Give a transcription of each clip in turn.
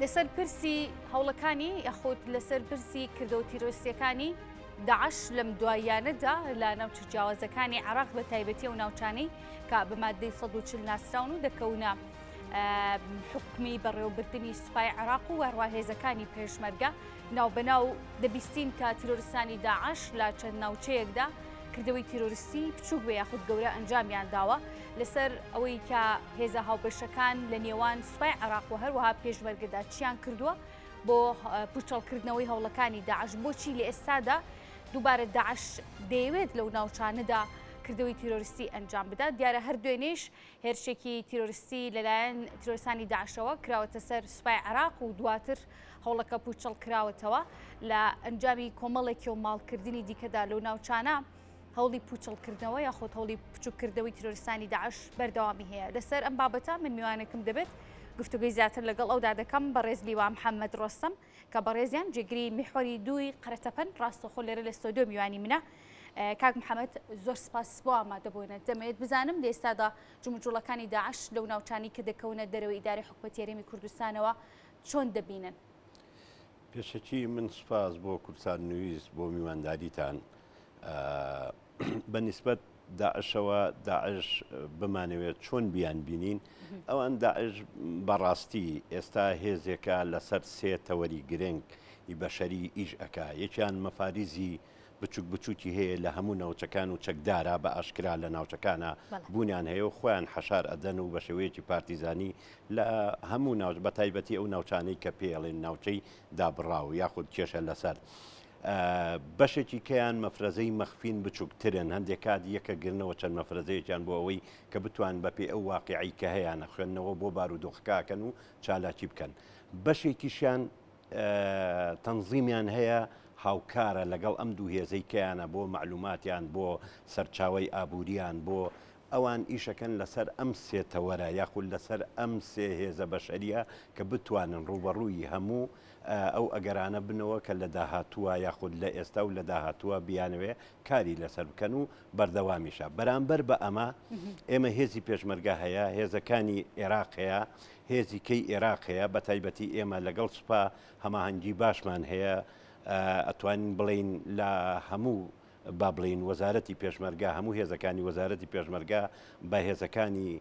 لەسەر پرسی هەوڵەکانی یاخود لەسەر پرسی کردەوە تیرۆریستیەکانی داعش لەم دواییانەدا لە ناوچە جیاوازەکانی عێراق بە تایبەتی و ناوچانەی کە بە مادەی 140 ناسراون و دەکەونە حکمی بەڕێوەبردننی سوپای عێراق و هەروە هێزەکانی پێشمەرگە ناوبەناو دەبیستین کە تیرۆریستانی داعش لە چەند ناوچەیەکدا کردەوەی تیرۆریستی بچووک بە یاخود گەورە ئەنجامیان داوە لەسەر ئەوەی کە هێزە هاوبەشەکان لە نێوان سوپای عێراق و هەروەها پێشمەرگەدا چیان کردووە بۆ پوچەڵکردنەوەی هەوڵەکانی داعش بۆچی لە ئێستادا دووبارە داعش دەیەوێت لەو ناوچانەدا کردەوەی تیرۆریستی ئەنجام بدات دیارە هەردوێنێش هێرشێکی تیرۆریستی لەلایەن تیرۆریستانی داعشەوە کراوەتە سەر سوپای عێراق و دواتر هەوڵەکە پوچەڵ کراوەتەوە لە ئەنجامی کۆمەڵێکی و ماڵکردنی دیکەدا لەو ناوچانە هەوڵی پوچەڵکردنەوە یاخۆت هەوڵی بچووکردەوەی تیرۆریستانی داعش بەردەوامی هەیە لەسەر ئەم بابەتە من میوانێکم دەبێت گفتوگوی زیاتر لەگەڵ ئەودا دەکەم بەڕێز لیوا محەممەد ڕۆستەم کە بەڕێزیان جێگری میحوەری دووی قەرەتەپەن ڕاستەخۆ لێرە لە ستۆدیۆ میوانی منە کاک محەممەد زۆر سپاس بۆ ئامادەبوونە دەمەوێت بزانم لە ئێستادا جموجوڵەکانی داعش لەو ناوچانی کە دەکەونە دەرەوەی ئیداری حکومەتی هەرێمی کوردستانەوە چۆن دەبینن؟ پێشەکی من سپاس بۆ کورسان نوویست بۆ میوانداریتان بەنسبەت داعشەوە داعش بمانەوێت چۆن بیان بینین ئەوان داعش بەڕاستی ئێستا هێزێکە لەسەر سێ تەوەری گرنگ بەشەری ئیش ئەکا یەکیان مەفاریزی بچوک بچوکی هەیە لە هەموو ناوچەکان و چەکدارە بە ئاشکرا لە ناوچەکانە بوونیان هەیە و خۆیان حەشار ئەدەن و بە شێوەیەکی پارتیزانی لە هەموو ناوچ بە تایبەتی ئەو ناوچانەی کە پێڵێن ناوچەی دابڕاو یاخود کێشە لەسەر بەشێکی کەیان مەفرەزەی مەخفین بچووکترن هەندێک کات یەکە گرنەوە چەند مەفرەزەیەکیان بۆ ئەوەی کە بتوان بەپێ ئەو واقعی کە هەیە نەخوێندنەوە بۆ بارودۆخکاکەن و چالاکی بکەن بەشێکیشیان تەنزیمیان هەیە هاوکارە لەگەڵ ئەم دوو هێزەی کەیانە بۆ معلوماتیان بۆ سەرچاوی ئابوووریان بۆ ئەوان ئیشەکەن لەسەر ئەم سێتەوەرە یاخود لەسەر ئەم سێ هێزە بەشەریە کە بتوانن ڕوبەڕووی هەموو ئەو ئەگەرانە بنەوە کە لە داهاتووە یاخود لە ئێستا و لە داهاتووە بیانوێ کاری لەسەر بکەن و بەردەوامیشە بەرامبەر بە ئەمە ئێمە هێزی پێشمەرگە هەیە هێزەکانی عێراق هەیە هێزی کەی عێراق هەیە بە تایبەتی ئێمە لەگەڵ سوپا هەماهەنگی باشمان هەیە ئەتوانین بڵین لە هەموو با بڵین وەزارەتی پێشمەرگە هەموو هێزەکانی وەزارەتی پێشمەرگە بە هێزەکانی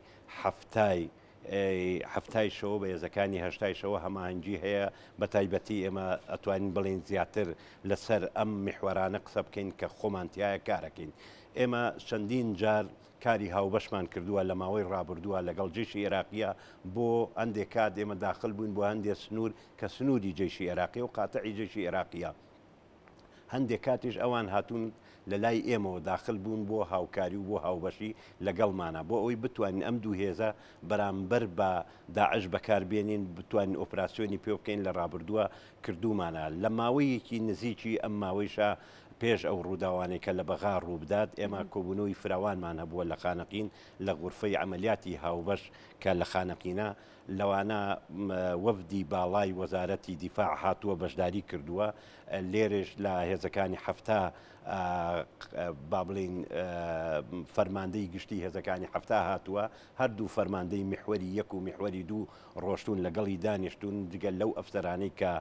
هەفتای شەوە بە هێزەکانی هەشتای شەوە هەماهەنگی هەیە بە تایبەتی ئێمە ئەتوانین بڵین زیاتر لەسەر ئەم میحوەرانە قسە بکەین کە خۆمانتیایە کارەکەین ئێمە چەندین جار کاری هاوبەشمان کردووە لە ماوەی ڕابردووە لەگەڵ جێشی عێراقیە بۆ هەندێک کات ئێمە داخل بووین بۆ هەندێک سنوور کە سنووری جێشی عێراقی و قاتعی جێشی عێراقیە هەندێک کاتیش ئەوان هاتوون لە لای ئێمەوە داخل بوون بۆ هاوکاری و بۆ هاوبەشی لەگەڵمانە بۆ ئەوەی بتوانین ئەم دوو هێزە بەرامبەر بە داعش بەکاربێنین بتوانین ئۆپراسیۆنی پێ بکەین لە ڕابردووە کردومانە لە ماوەیەکی نزیکی ئەم ماوەیشە پێش ئەو ڕووداوانەی کە لە بەغا ڕووبدات ئێمە کۆبوونەوەی فراوانمان هەبووە لە خانەقین لە غورفەی عملیاتی هاوبەش کە لە خانەقینە لەوانە وەفدی باڵای وەزارەتی دیفاع هاتووە بەشداری کردووە لێرش لە هێزەکانی هەفتە با بڵین فەرماندەی گشتی هێزەکانی هەفتە هاتووە هەردوو فەرماندەی میحوەری یەک و میحوەری دوو ڕۆشتون لەگەڵی دانیشتون دیگەل لەو ئەفسەرانەی کە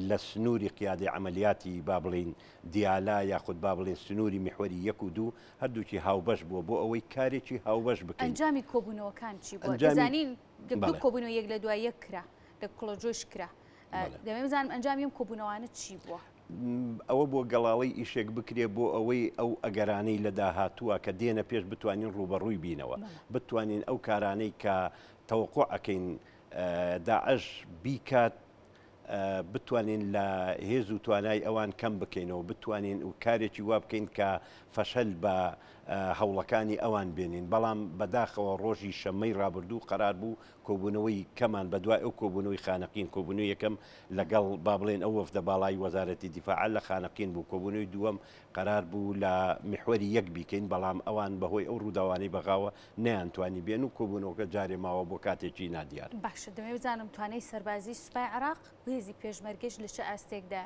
لە سنووری قیادەی عملیاتی با بڵین دیالا یاخود با بڵین سنووری میحوەری یەک و دوو هەردووکی هاوبەش بووە بۆ ئەوەی کارێکی هاوبەش بکەین ئەنجامی کۆبوونەوەکان چی بووە دەزانین دوو کۆبوونەوە یەک لە دوای یەک کرا لە کڵۆجۆش کرا دەمێ بزانم ئەنجامی ئەم کۆبوونەوانە چی بووە ئەوە بۆ گەڵاڵی ئیشێک بکرێ بۆ ئەوەی ئەو ئەگەرانەی لە داهاتووە کە دێنە پێش بتوانین ڕوبەڕووی بینەوە بتوانین ئەو کارانەی کە تەوەقوع ئەەکەین داعش بیکات بتوانین لە هێز و توانای ئەوان کەم بکەینەوە بتوانین و کارێکی وا بکەین کە فەشەل بە هەوڵەکانی ئەوان بێنین بەڵام بەداخەوە ڕۆژی شەمەی ڕابردوو قەرار بوو کۆبوونەوەی کەمان بەدوای ئەو کۆبوونەوەی خانەقین کۆبوونەوەی یەکەم لەگەڵ با بڵێن ئەو وەفدە باڵای وەزارەتی دیفاع لە خانەقین بوو کۆبوونەوەی دووەم قەرار بوو لە میحوەری یەک بیکەین بەڵام ئەوان بەهۆی ئەو ڕووداوانەی بەغاوە نەیانتوانی بێن و کۆبوونەوەکە جارێ ماوە بۆ کاتێکی نادیار باشە دەمێ بزانم توانای سەربازی سوپای عێراق و هێزی پێشمەرگەش لە چه ئاستێکدا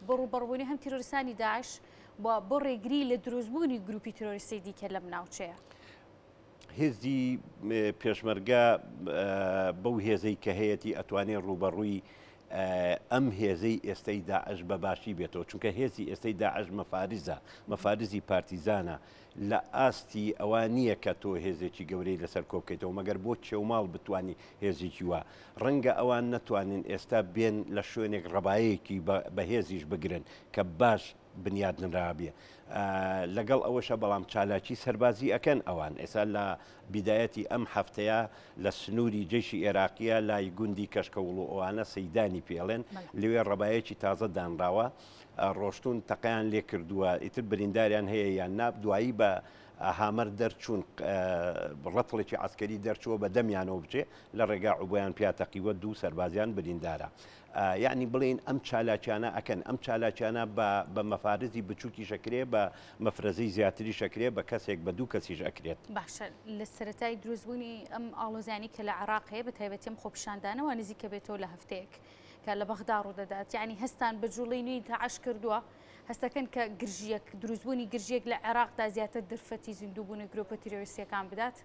بۆ ڕوبەڕبوونی هەم تیرۆریستانی داعش بۆ ڕێگری لە دروستبوونی گروپی تیرۆریستی دیکە لەم ناوچەیە هێزی پێشمەرگە بەو هێزەی کە هەیەی ئەتوانێت ڕوبەڕووی ئەم هێزەی ئێستەی داعش بەباشی بێتەوە چونکە هێزی ئێستەی داعش مەفارزی پارتیزانە لە ئاستی ئەوە نییە کە تۆ هێزێکی گەورەی لەسەر کۆبکەیتەوە مەگەر بۆ چێوماڵ بتانی هێزێکی وە ڕەنگە ئەوان نەتوانین ئێستا بێن لە شوێنێک ڕەبایەکی بە هێزیش بگرن کە باش بنیاد نرابێ لەگەڵ ئەوەشە بەڵام چالاکی سەربازی ئەکەن ئەوان ئێستا لە بیدایەتی ئەم هەفتەیە لە سنووری جێشی عێراقیە لای گوندی کەشکەوڵ و ئەوانە سەیدانی پێڵێن لەوێ ڕەبایەکی تازە دانراوە ڕۆشتون تەقیان لێ کردووە ئیتر برینداریان هەیە یان ناب دوایی بە هامەر دەرچوون ڕەتڵێکی عسکەری دەرچووە بە دەمیانەوە بچێ لە ڕێگا عوبیان پیاتەقیوە دوو سەربازیان بریندارە یعنی بڵین ئەم چالاکیانە ئەکەن ئەم چالاکیانە بە مەفارزی بچووکی شەکرێ بە مەفرەزەی زیاتری شەکرێ بە کەسێک بە دوو کەسیش ئەکرێت باشە لە سەرەتای دروستبوونی ئەم ئاڵۆزانی کە لە عێراقەیە بە تایبەتیم خۆپیشاندانەوە نزیکە بێتەوە لە هەفتەیەک کە لە بەغدا ڕوودەدات یعنی هەستان بە جوڵی نوێی داعش کردووە هەستەکەن کە گرژیەک دروستبوونی گرژیەک لە عێراقدا زیاتر دەرفەتی زیندووبوونی گرۆپە تیرۆریستیەکان بدات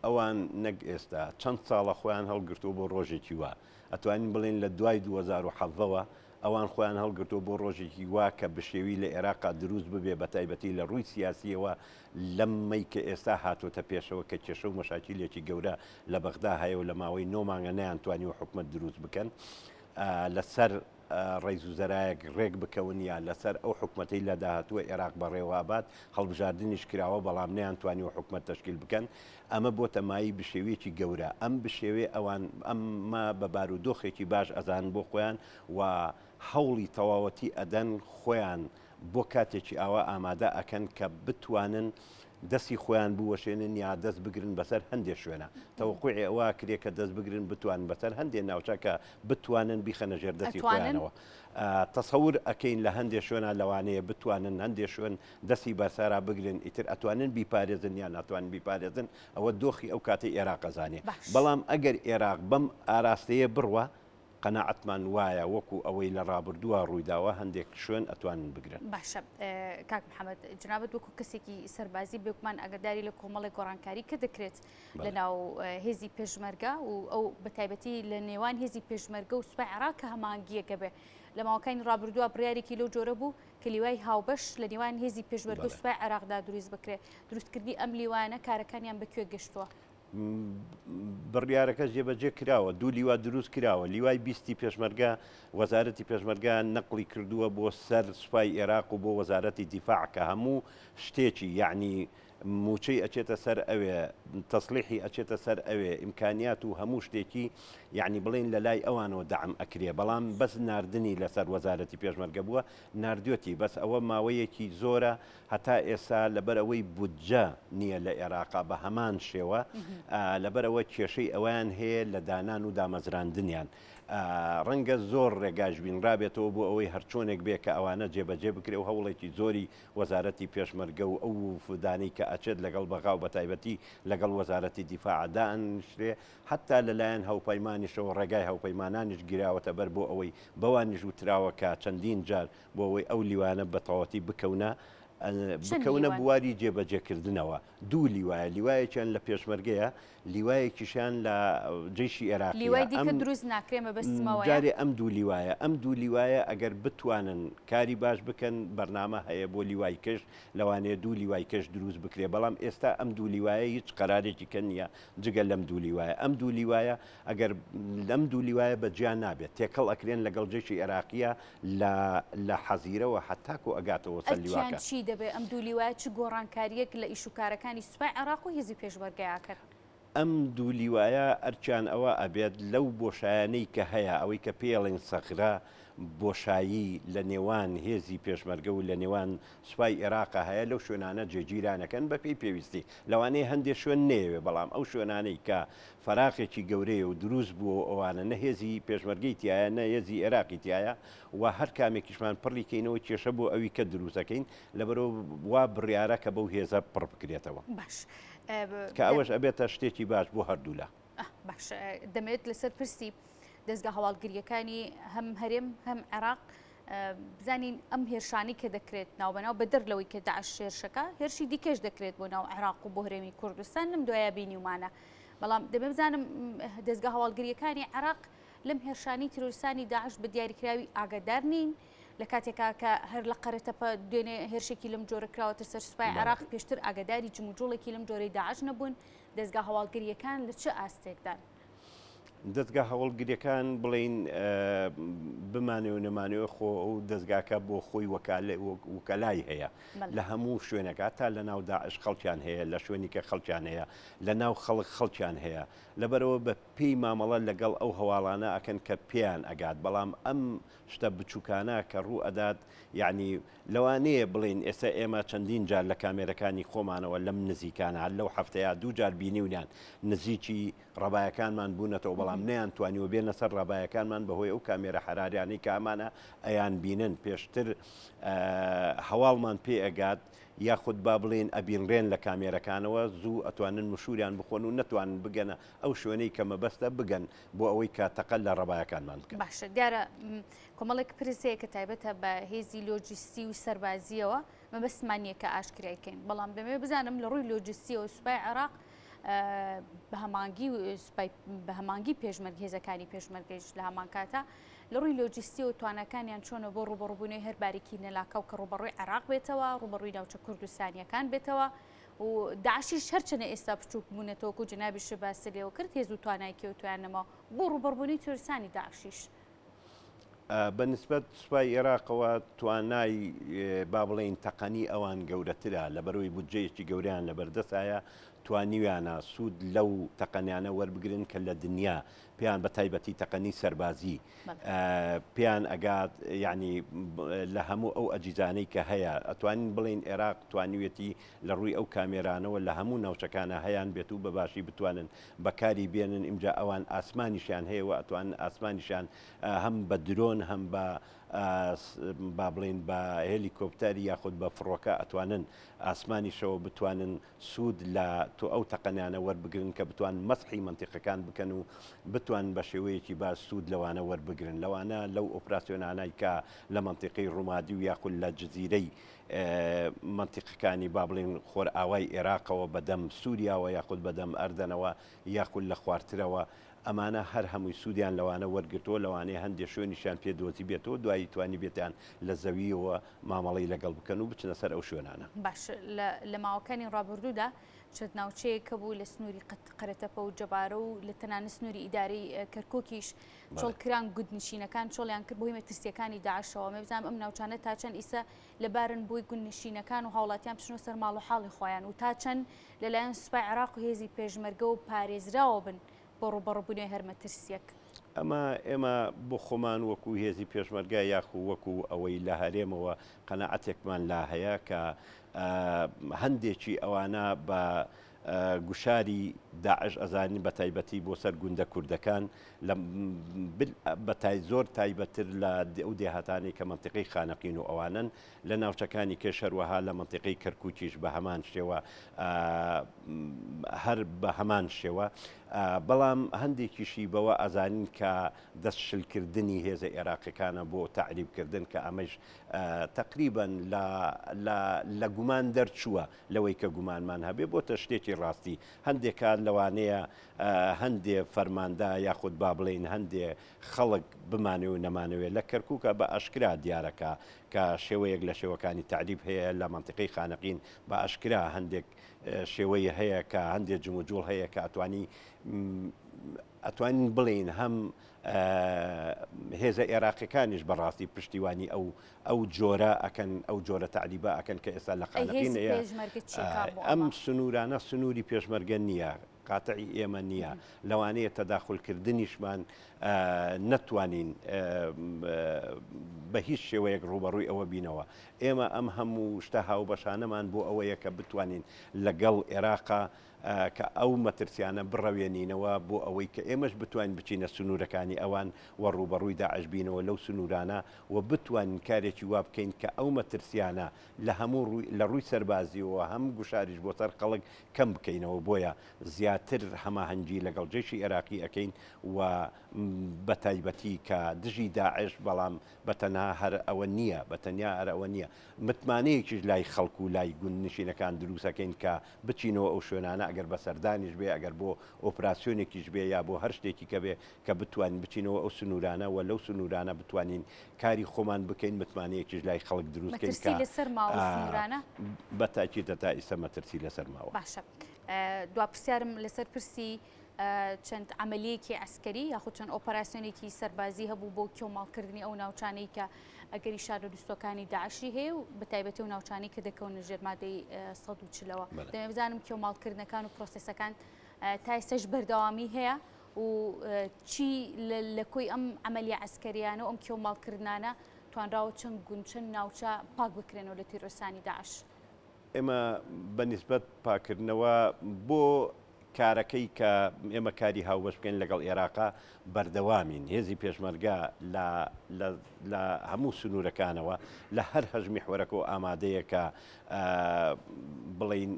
ئەوان نەک ئێستا چەند ساڵە خۆیان هەڵگرتووە بۆ ڕۆژێکی وە ئەتوانین بڵێن لە دوای 2010ەوە ئەوان خۆیان هەڵگرتووە بۆ ڕۆژێکی وا کە بشێوی لە عێراقا دروست ببێ بە تایبەتی لە ڕووی سیاسیەوە لەمەی کە ئێستا هاتوۆتە پێشەوە کە کێشە و مەشاکیلێکی گەورە لە بەغدا هەیە و لە ماوەی 9 مانگە نەیانتوانی حکومەت دروست بکەن لەسەر ڕێز و زەرایەک ڕێک بکەون یا لەسەر ئەو حکومەتەی لە داهاتووە عێراق بەڕێوابات هەڵبژاردننیش کراوە بەڵام نەیانتوانی و حکومەت تەشکیل بکەن ئەمە بۆتە مایی بشێوەیەکی گەورە ئەم بشێوێ ئەوان ئەمما بە بارودۆخێکی باش ئەزان بۆ خۆیان و هەوڵی تەواوەتی ئەدەن خۆیان بۆ کاتێکی ئاوا ئامادە ئەکەن کە بتوانن دەستی خۆیان بوەشێنن یا دەست بگرن بەسەر هەندێک شوێنە تەوەقوعی ئەوە کرێ کە دەست بگرن بتوانن بەسەر هەندێک ناوچەکە بتوانن بیخەنە ژێر دەستی خۆیانەوە تەسەور ئەکەین لە هەندێک شوێنە لەوانەیە بتوانن هەندێک شوێن دەستی بەسارا بگرن ئیتر ئەتوانن بیپارێزن یا ناتوانن بیپارێزن ئەوە دۆخی ئەو کاتی عێراق ئەزانێ بەڵام ئەگەر عێراق بەم ئاراستەیە بڕوە قەناعەتمان وایە وەکو ئەوەی لە ڕابردووە ڕوویداوە هەندێک شوێن ئەتوانن بگرن باشە کاک محەممەد جنابەت وەکو کەسێکی سەربازی بێکمان ئەگەداری لە کۆمەڵی گۆڕانکاری کە دەکرێت لە ناو هێزی پێشمەرگە و ئەو بەتایبەتی لە نێوان هێزی پێشمەرگە و سوپای عێراق کە هەمانگیەکە بێ لە ماوەکانی ڕابردووە بڕیارێکی لەو جۆرە بوو کە لیوای هاوبەش لە نێوان هێزی پێشمەرگە و سوپای عێراقدا دروست بکرێت دروستکردی ئەم لیوانە کارەکانیان بەکوێ گەشتووە بڕیارەکە جێبەجێ کراوە دوو لیوا دروست کراوە لیوای بیستی پێشمەرگە وەزارەتی پێشمەرگە نەقلی کردووە بۆ سەر سوپای عێراق و بۆ وەزارەتی دیفاع کە هەموو شتێکی یعنی موچەی ئەچێتە سەر ئەوێ تەسلیحی ئەچێتە سەر ئەوێ ئیمکانیات و هەموو شتێکی یعنی بڵین لە لای ئەوانەوە دەعم ئەکرێ بەڵام بەس ناردنی لەسەر وەزارەتی پێشمەرگە بووە ناردوێتی بەس ئەوە ماوەیەکی زۆرە هەتا ئێستا لەبەرەوەی بودجە نییە لە عێراقا بە هەمان شێوە لەبەرەوە کێشەی ئەویان هەیە لە دانان و دامەزراندنیان ڕەنگە زۆر ڕێگاش بین ڕابێتەوە بۆ ئەوەی هەرچۆنێک بێ کە ئەوانە جێبەجێ بکرێ و هەوڵێکی زۆری وەزارەتی پێشمەرگە و ئەو فدانی کە ئەچێت لەگەڵ بەغا و بەتایبەتی لەگەڵ وەزارەتی دیفاعدانشرێ حتا لەلایەن هەوپەیمانیشەوە ڕێگای هەوپەیمانانیش گیراوەتە بەر بۆ ئەوەی بەوانیش وتراوەکە چەندین جار بۆ ئەوەی ئەو لیوانە بەتەواتی بکەونە بواری جێبەجێکردنەوە دوو لیوایە لیوایەکیان لە پێشمەرگەیە لیوایەکیشان لە جێشی عێراقی لیوای دیکە دروست ناکرێمە بەستمەوە جارێ ئەم دوو لیوایە ئەم دوو لیوایە ئەگەر بتوانن کاری باش بکەن بەرنامە هەیە بۆ لیوای کەش لەوانەیە دوو لیوای کەش دروست بکرێ بەڵام ئێستا ئەم دوو لیوایە هیچ قەرارێکی کە نییە جگە لەم دوو لیوایە ئەم دوو لیوایە ئەگەر لەم دوو لیوایە بەجیان نابێت تێکەڵ ئەکرێن لەگەڵ جێشی عێراقیە لە حەزیرەوە حتاکو ئەگاتەوە سەر لیواکە دەبێت ئەم دوو لیوایە چ گۆڕانکاریەک لە ئیشوکارەکانی سوپای عێراق و هێزی پێشمەرگەیە کرد ئەم دوو لیوایە ئەرچیان ئەوە ئەبێت لەو بۆشایانەی کە هەیە ئەوەی کە پێڵین سەخرا بۆشایی لە نێوان هێزی پێشمەرگە و لە نێوان سوپای عێراقا هەیە لەو شوێنانە جێگیرانەکەن بە پێی پێویستی لەوانەیە هەندێک شوێن نەیەوێ بەڵام ئەو شوێنانەی کە فەراقێکی گەورەیە و دروست بووە ئەوانە نە هێزی پێشمەرگەی تایە نە هێزی عێراقی تایە و هەر کامێکیشمان پڕیکەینەوە کێشە بۆ ئەوی کە دروستەکەین لەبەرەوە وا بڕیارە کە بەو هێزە پڕ بکرێتەوە باش کە ئەوەش ئەبێتە شتێکی باش بۆ هەردوو لە باش دەمێت لەسەر پرسی دەستگا هەواڵگریەکانی هەم هەرێم هەم عێراق بزانین ئەم هێرشانی کە دەکرێت ناوبەناو بە دەرلەوەی کە داعش هێرشەکە هێرشی دیکەش دەکرێت بۆ ناو عێراق و بۆ هەرێمی کوردستان لەم دوایە بینیومانە بەڵام دەبێ بزانم دەستگا هەواڵگریەکانی عێراق لەم هێرشانی تیرۆریستانی داعش بە دیاریکراوی ئاگادار نین لە کاتێکا کە هەر لە قەرەتەپە دوێنێ هێرشێکی لەم جۆرە کراوەتە سەر سوپای عێراق پێشتر ئاگاداری جموجۆڵێکی لەم جۆرەی داعش نەبوون دەستگا هەواڵگریەکان لە چه ئاستێکدان؟ دەستگا هەوڵگریەکان بڵین بمانێ و نەمانەوە خۆ ئەو دەستگاکە بۆ خۆی وکەلای هەیە لە هەموو شوێنەکە تا لە ناو داعش خەڵکیان هەیە لە شوێنی کە خەڵکیان هەیە لە ناو خەڵک خەڵکیان هەیە لەبەرەوە بە پێی مامەڵە لەگەڵ ئەو هەواڵانە ئەکەن کە پێیان ئەگات بەڵام ئەم شتە بچووکانە کە ڕوو ئەدات یعنی لەوانەیە بڵین ئێستا ئێمە چەندین جار لە کامێرەکانی خۆمانەوە لەم نزیکانە لەو هەفتەیە دوو جار بینیونیان نزیکی ڕەبایەکانمان بوونەتەوە بەڵام نەیانتوانیوە بێنە سەر ڕەبایەکانمان بەهۆی ئەو کامێرە حرارانەی کە ئەمانە ئەیان بینن پێشتر هەواڵمان پێ ئەگات یاخود با بڵێن ئەبینڕێن لە کامێرەکانەوە زوو ئەتوانن مشوریان بخۆن و نەتوانن بگەنە ئەو شوێنەی کە مەبەستە بگەن بۆ ئەوەی کە تەقەل لە ڕەبایەکانمان بکەن. باشە دیارە کۆمەڵێک پرسەیە کە تایبەتە بە هێزی لۆجیستی و سەربازیەوە مەبەستمانیە کە ئاشکرایکەین بەڵام دەمەوێت بزانم لە ڕووی لۆجیستیەوە سوپای عێراق بە هەمانگی پێشمەرگ هێزەکانی پێشمەرگەیش لە هەمان کاتە لە ڕووی لۆجیستی و توانەکانیان چۆنە بۆ ڕوبەڕووبوونەوەی هەر باریکی نەلاکە و کە ڕوبەڕووی عێراق بێتەوە ڕوبەڕووی ناوچە کوردستانیەکان بێتەوە و داعشیش هەرچەنە ئێستا بچووک بوونەتەوە و جنابی شەباسی لێەوە کرد هێز و توانایکی و توانەوە بۆ ڕوبەڕووبوونی تیرۆریستانی داعشیش. بەنسبەت سوپای عێراقەوە توانای با بڵێن تەقەنی ئەوان گەورەترە لەبەرەوەی بودجەیەکی گەوریان لەبەردەستایە توانیویانە سوود لەو تەقەنیانە وەربگرن کە لە دنیا پێیان بە تایبەتی تەقەنی سەربازی پێیان ئەگات یعنی لە هەموو ئەو ئەجیزانەی کە هەیە ئەتوانین بڵین عێراق توانیوێتی لە ڕووی ئەو کامێرانەوە لە هەموو ناوچەکانە هەیان بێت و بەباشی بتوانن بەکاری بێنن ئیمجا ئەوان ئاسمانیشیان هەیە و ئەتوانن ئاسمانیشان هەم بە درۆن هەم بە با بڵین بە هێلیکۆپتەر یاخود بە فڕۆکە ئەتوانن ئاسمانیشەوە بتوانن سوود لە تۆ ئەو تەقەنیانە وەربگرن کە بتوان مەسحی منتیقەکان بکەن و بتوان بە شێوەیەکی باش سوود لەوانە وەربگرن لەوانە لەو ئۆپراسیۆنانای کە لە منتیقی ڕوومادی و یاخود لە جززیرەی منتیقەکانی با بڵین خۆر ئاوای عێراقەوە بەدەم سووریاوە یاخود بەدەم ئەردەنەوە یاخود لە خوارترەوە ئەمانە هەر هەمووی سوودیان لەوانە وەرگتۆ لەوانەیە هەندێک شوێنیشان پێ دۆزی بێتەوە دوایی توانی بێتیان لە زەویەوە مامەڵی لەگەڵ بکەن و بچنە سەر ئەو شوێنانە. باش لە ماوەکانی ڕابردوودا چەند ناوچەیەکە بوو لە سنووری قەرەتەپە و جەبارە و لە تەنانە سنووری ئیدارەی کەرکۆکیش چۆڵکران گوندنشینەکان چۆڵیان کرد بۆی مەترسیەکانی داعشەوە مەبزانم ئەم ناوچانە تا چەند ئیسە لەبارن بۆی گوندنشینەکان و هاوڵاتیان بچنەوە سەر ماڵ و حاڵی خۆیان و تا چەند لەلایەن سوپای عێراق و هێزی پێشمەرگە و پارێزراوە بن بۆ ڕوبەڕووبوونەوەی هەر مەترسیەک. ئێمە بۆ خۆمان وەکو هێزی پێشمەرگە یاخو وەکو ئەوەی لە هەرێمەوە قەنەعەتێکمان لا هەیە کە هەندێکی ئەوانە بە گوشاری داعش ئەزانی بە تایبەتی بۆ سەر گوندە کوردەکان زۆر تایبەتر لە ئەو دێهاتانی کە منتیقی خانەقین و ئەوانن لە ناوچەکانی کێشەروەها لە منتیقی کەرکووکیش بە هەمان شێوە هەر بە هەمان شێوە بەڵام هەندێکیشی بەوە ئەزانین کە دەستشلکردنی هێزە عێراقیەکانە بۆ تعریبکردن کە ئەمەش تقریبا لە گومان دەرچووە لەوەی کە گومانمان هەبێ بۆتە شتێکی ڕاستی هەندێک کار لەوانەیە هەندێ فەرماندا یاخود با بڵێن هەندێ خەڵک بمانێ و نەمانەوێت لە کەرکووکە بە ئەشکرا دیارەکە کە شێوەیەک لە شێوەکانی تعریب هەیە لە منتیقی خانەقین بە ئەشکرا هەندێک شێوەیە هەیە کە هەندێک جموجوڵ هەیە کە ئەتوانین بڵین هەم هێزە عێراقیەکانیش بەڕاستی پشتیوانی ئەو جۆرە ئەکەن ئەو جۆرە تعریبە ئەکەن کە ئێستا لە خانەقین ئەم سنوورانە سنووری پێشمەرگە نییە قاتعی ئێمە نییە لەوانەیە تەداخلکردنیشمان نەتوانین بە هیچ شێوەیەک ڕوبەڕووی ئەوە بینەوە ئێمە ئەم هەموو شتە هاوبەشانەمان بۆ ئەوەیە کە بتوانین لەگەڵ عێراقا کە ئەو مەترسیانە بڕەوێنینەوە بۆ ئەوەی کە ئێمەش بتوانین بچینە سنوورەکانی ئەوان و ڕوبەڕووی داعش بینەوە لەو سنوورانە و بتوانین کارێکی وا بکەین کە ئەو مەترسیانە لە هەموو لە ڕووی سەربازیەوە هەم گوشاریش بۆ سەر خەڵک کەم بکەینەوە بۆیە زیاتر هەماهەنگی لەگەڵ جێشی عێراقی ئەەکەین و بە تایبەتی کە دژی داعش بەڵام بەتەنها هەر ئەوە نییە بەتەنیا هەر ئەوە نییە متمانەیەکیش لای خەڵکو و لای گوندنشینەکان دروستەکەین کە بچینەوە ئەو شوێنانە ئەگەر بە سەردانیش بێ ئەگەر بۆ ئۆپراسسیۆنێکیش بێ یا بۆ هەر شتێکی کە بێ کە بتوانین بچینەوە ئەو سنوورانە و لەو سنوورانە بتوانین کاری خۆمان بکەین متمانەیەکیش لای خەڵک دروستکەین لەسەر ماوە سنوورانە بە تاکیدە تا ئێستا مەترسی لەسەر ماوە. باشە دوا پرسیارم لەسەر پرسی چەند عملیەکی ئەسکەری یاخود چەند ئۆپەراسیۆنێکی سەربازی هەبوو بۆ کێوماڵکردنی ئەو ناوچانەی کە ئەگەری شارە دوستۆکانی داعشی هەیە و بە تایبەتی و ناوچانی کە دەکەونە ژێر مادەی 140ەوە دەمێ بزانم کێوماڵکردنەکان و پرۆسەسەکان تا ئێستاش بەردەوامی هەیە و چی لە کۆی ئەم عملیە ئەسکەریانە و ئەم کێوماڵکردانە توانراوە چەند گوند چەند ناوچە پاک بکرێنەوە لە تیرۆسانی داعش. ئێمە بەنسبەت پاکردنەوە بۆ کارەکەی کە ئێمە کاری هاوبەش بکەین لەگەڵ عێراقا بەردەوامین هێزی پێشمەرگا لە هەموو سنوورەکانەوە لە هەر هەژمی حوەرەکە و ئامادەیە کە بڵین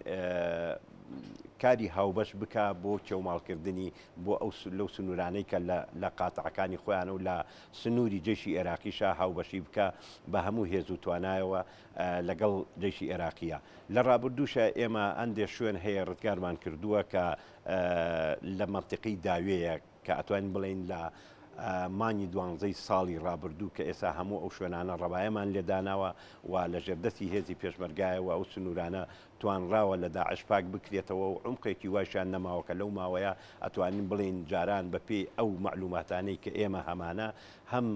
کاری هاوبەش بکە بۆ کێوماڵکردنی بۆ ئەو لەو سنوورانەی کە لە قاتعەکانی خۆیان و لە سنووری جێشی عێراقیشا هاوبەشی بکە بە هەموو هێز و توانایەوە لەگەڵ جێشی عێراقیە. لە ڕابردووشە ئێمە ئەندێ شوێن هەیە ڕزگارمان کردووە کە لە مەنتیقی داوەیە کە ئەتوانین بڵین لە مانی 12 ساڵی ڕابردوو کە ئێستا هەموو ئەو شوێنانە ڕەبایەمان لێداناوە و لە ژێردەستی هێزی پێشمەرگایەوە ئەو سنوورانە توانراوە لە داعش پاک بکرێتەوە و عمقێکی واشیان نەماوە کە لەو ماوەیە ئەتوانین بڵین جاران بەپێی ئەو معلوماتانەی کە ئێمە هەمانە هەم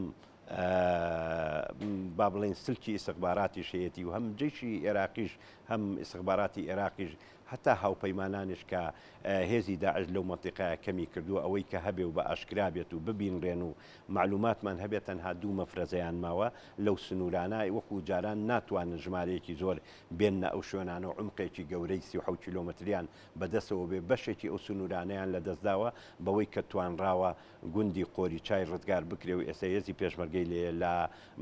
با بڵین سلکی ئیستخباراتی شەیەتی و هەم جێشی عێراقیش هەم ئیستخباراتی عێراقیش هەتا هاوپەیمانانش کە هێزی داعش لەو مەنتیقەیە کەمی کردووە ئەوەی کە هەبێ و بە ئاشکرا بێت و ببینڕێن و معلوماتمان هەبێت تەنها دوو مەفرەزەیان ماوە لەو سنوورانە وەکو جاران ناتوانن ژمارەیەکی زۆر بێنە ئەو شوێنانە و عمقێکی گەورەی 37 کیلۆمەتریان بەدەستەوە بێ بەشێکی ئەو سنوورانەیان لەدەستداوە بەوەی کە توانراوە گوندی قۆری چای ڕزگار بکرێ و ئێستا هێزی پێشمەرگەی لێ لە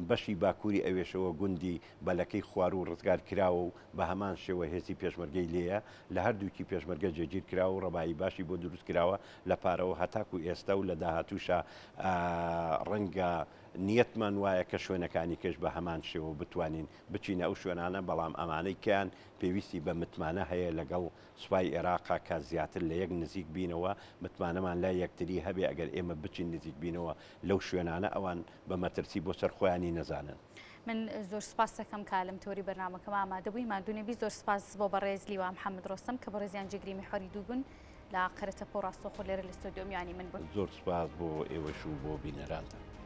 بەشی باکووری ئەوێشەوە گوندی بەلەکەی خوار و ڕزگار کراوە و بە هەمان شێوە هێزی پێشمەرگەی لێیە لە هەردووکی پێشمەرگە جێگیر کراوە و ڕەبایی باشی بۆ دروست کراوە لە پارەوە هەتاکو ئێستا و لە داهاتووشە ڕەنگە نیەتمان وایە کە شوێنەکانی کەش بە هەمان شێوە بتوانین بچینە ئەو شوێنانە بەڵام ئەمانەی کیان پێویستی بە متمانە هەیە لەگەڵ سوپای عێراقا کە زیاتر لە یەک نزیک بینەوە متمانەمان لای یەکتری هەبێ ئەگەر ئێمە بچین نزیک بینەوە لەو شوێنانە ئەوان بە مەترسی بۆ سەر خۆیانی نەزانن. من زۆر سپاس دەکەم کە لەم تۆری بەرنامەکەم ئامادەبووی مادوونێبی زۆر سپاس بۆ بەڕێز لیوا محەممەد ڕۆستەم کە بەڕێزیان جگری میحوەری دووبوون لە قەرەتە پۆ ڕاستەخۆ لێرە لە ستۆدیۆ میانی من بوون. زۆر سپاس بۆ ئێوەش و بۆ بینەرانتان.